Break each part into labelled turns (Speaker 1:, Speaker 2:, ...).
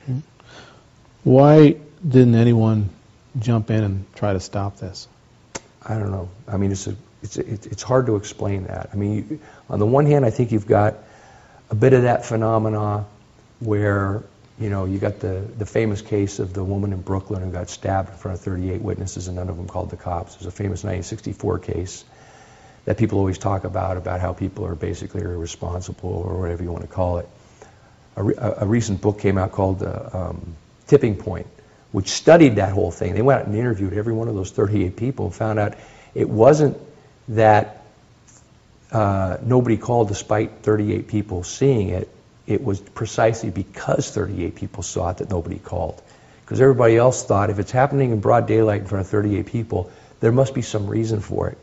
Speaker 1: Okay. Why didn't anyone jump in and try to stop this?
Speaker 2: I don't know. I mean, it's hard to explain that. I mean, on the one hand, I think you've got a bit of that phenomena where, you know, you got the famous case of the woman in Brooklyn who got stabbed in front of 38 witnesses and none of them called the cops. There's a famous 1964 case that people always talk about how people are basically irresponsible or whatever you want to call it. A recent book came out called Tipping Point, which studied that whole thing. They went out and interviewed every one of those 38 people and found out it wasn't that nobody called despite 38 people seeing it. It was precisely because 38 people saw it that nobody called. Because everybody else thought if it's happening in broad daylight in front of 38 people, there must be some reason for it.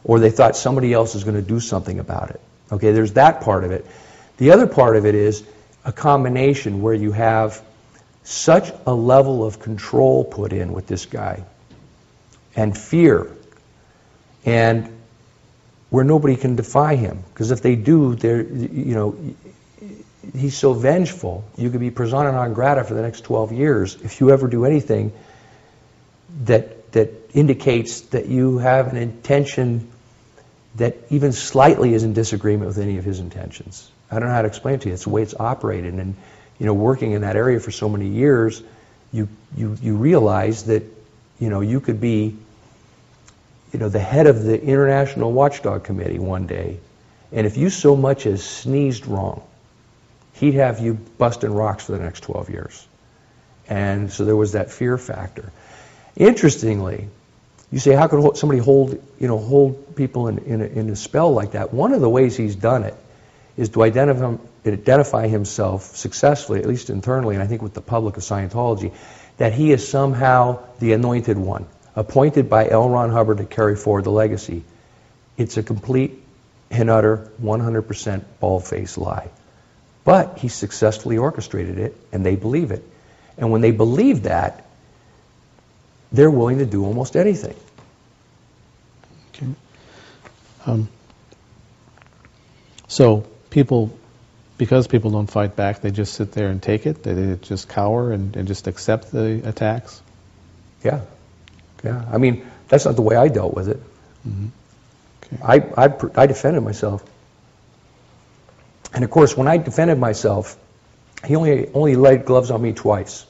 Speaker 2: Or they thought somebody else is going to do something about it. Okay, there's that part of it. The other part of it is a combination where you have such a level of control put in with this guy and fear, and where nobody can defy him. Because if they do, they're, you know, he's so vengeful, you could be persona non grata for the next 12 years if you ever do anything that indicates that you have an intention that even slightly is in disagreement with any of his intentions. I don't know how to explain it to you. It's the way it's operated. And, you know, working in that area for so many years, you realize that, you know, you could be, you know, the head of the International Watchdog Committee one day, and if you so much as sneezed wrong, he'd have you busting rocks for the next 12 years. And so there was that fear factor. Interestingly, you say, how could somebody hold people in a spell like that? One of the ways he's done it is to identify himself successfully, at least internally, and I think with the public of Scientology, that he is somehow the anointed one, appointed by L. Ron Hubbard to carry forward the legacy. It's a complete and utter 100% bald-faced lie. But he successfully orchestrated it, and they believe it. And when they believe that, they're willing to do almost anything.
Speaker 1: Okay. So because people don't fight back, they just sit there and take it? They just cower and just accept the attacks?
Speaker 2: Yeah. Yeah. I mean, that's not the way I dealt with it. Mm-hmm. Okay. I defended myself. And of course, when I defended myself, he only laid gloves on me twice.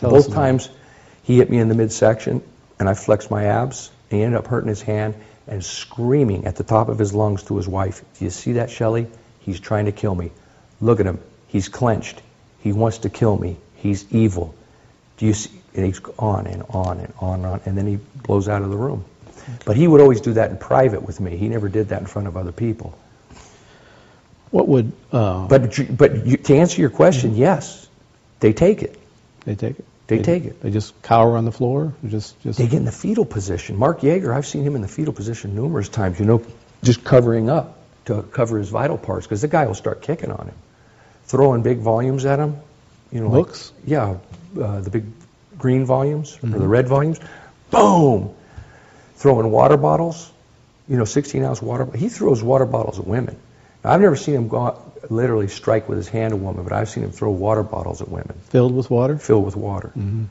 Speaker 2: Both times he hit me in the midsection, and I flexed my abs, and he ended up hurting his hand and screaming at the top of his lungs to his wife, "Do you see that, Shelley? He's trying to kill me. Look at him. He's clenched. He wants to kill me. He's evil. Do you see?" And he's on and on and on and on, and then he blows out of the room. Okay. But he would always do that in private with me. He never did that in front of other people.
Speaker 1: What would...
Speaker 2: But to answer your question, yes, they take it.
Speaker 1: They take it?
Speaker 2: They take it.
Speaker 1: They just cower on the floor? Just...
Speaker 2: They get in the fetal position. Mark Yeager, I've seen him in the fetal position numerous times, you know, just covering up to cover his vital parts, because the guy will start kicking on him, throwing big volumes at him. You know,
Speaker 1: books?
Speaker 2: Like, yeah, the big green volumes, or the red volumes. Boom! Throwing water bottles, you know, 16-ounce water. He throws water bottles at women. Now, I've never seen him go out, literally strike with his hand a woman, but I've seen him throw water bottles at women.
Speaker 1: Filled with water?
Speaker 2: Filled with water.
Speaker 1: Mm-hmm.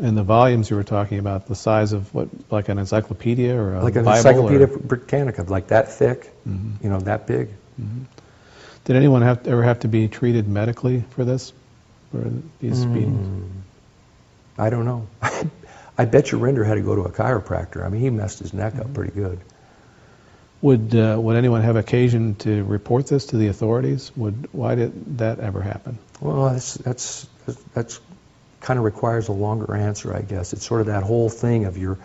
Speaker 1: And the volumes you were talking about, the size of what, like an encyclopedia or a
Speaker 2: like an
Speaker 1: Bible?
Speaker 2: Encyclopedia Britannica, like that thick,
Speaker 1: mm-hmm.
Speaker 2: you know, that big.
Speaker 1: Mm-hmm. Did anyone ever have to be treated medically for this? For these beatings?
Speaker 2: I don't know. I bet you Rinder had to go to a chiropractor. I mean, he messed his neck up pretty good.
Speaker 1: Would anyone have occasion to report this to the authorities? Why did that ever happen?
Speaker 2: Well, that's kind of requires a longer answer, I guess. It's sort of that whole thing of you're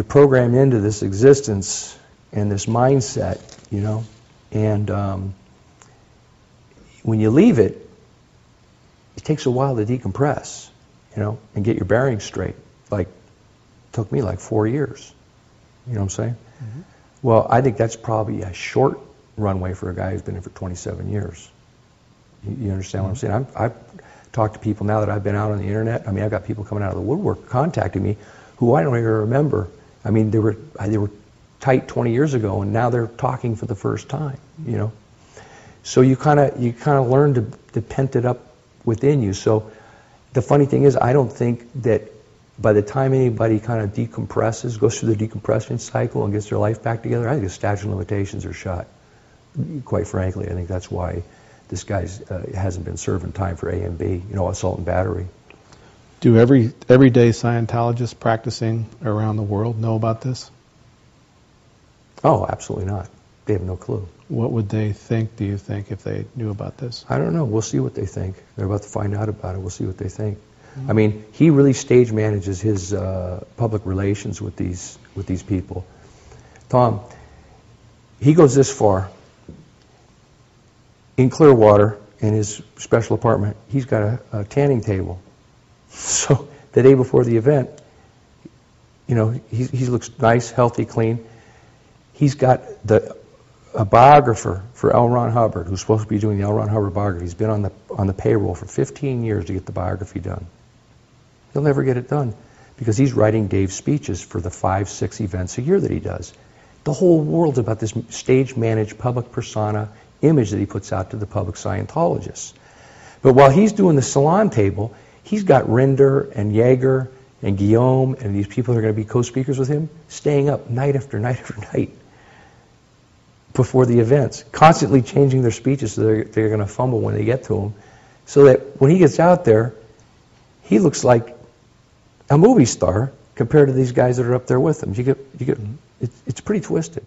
Speaker 2: programmed into this existence and this mindset, you know, and when you leave it, it takes a while to decompress, you know, and get your bearings straight. Like, it took me like 4 years. You know what I'm saying? Mm-hmm. Well, I think that's probably a short runway for a guy who's been in for 27 years. You understand what I'm saying? I've talked to people now that I've been out on the internet. I mean, I've got people coming out of the woodwork contacting me who I don't even remember. I mean, they were tight 20 years ago, and now they're talking for the first time. You know, so you kind of learn to pent it up within you. So the funny thing is, I don't think that by the time anybody kind of decompresses, goes through the decompression cycle and gets their life back together, I think the statute of limitations are shot. Quite frankly, I think that's why this guy hasn't been serving time for A and B, assault and battery.
Speaker 1: Do everyday Scientologists practicing around the world know about this?
Speaker 2: Oh, absolutely not. They have no clue.
Speaker 1: What would they think, do you think, if they knew about this?
Speaker 2: I don't know. We'll see what they think. They're about to find out about it. We'll see what they think. I mean, he really stage manages his public relations with these people. Tom, he goes this far. In Clearwater, in his special apartment, he's got a tanning table. So the day before the event, he looks nice, healthy, clean. He's got a biographer for L. Ron Hubbard, who's supposed to be doing the L. Ron Hubbard biography. He's been on the payroll for 15 years to get the biography done. He'll never get it done because he's writing Dave's speeches for the 5-6 events a year that he does. The whole world's about this stage-managed public persona image that he puts out to the public Scientologists. But while he's doing the salon table, he's got Rinder and Yeager and Guillaume and these people that are going to be co-speakers with him staying up night after night after night before the events, constantly changing their speeches so they're going to fumble when they get to them, so that when he gets out there, he looks like a movie star compared to these guys that are up there with him. It's pretty twisted.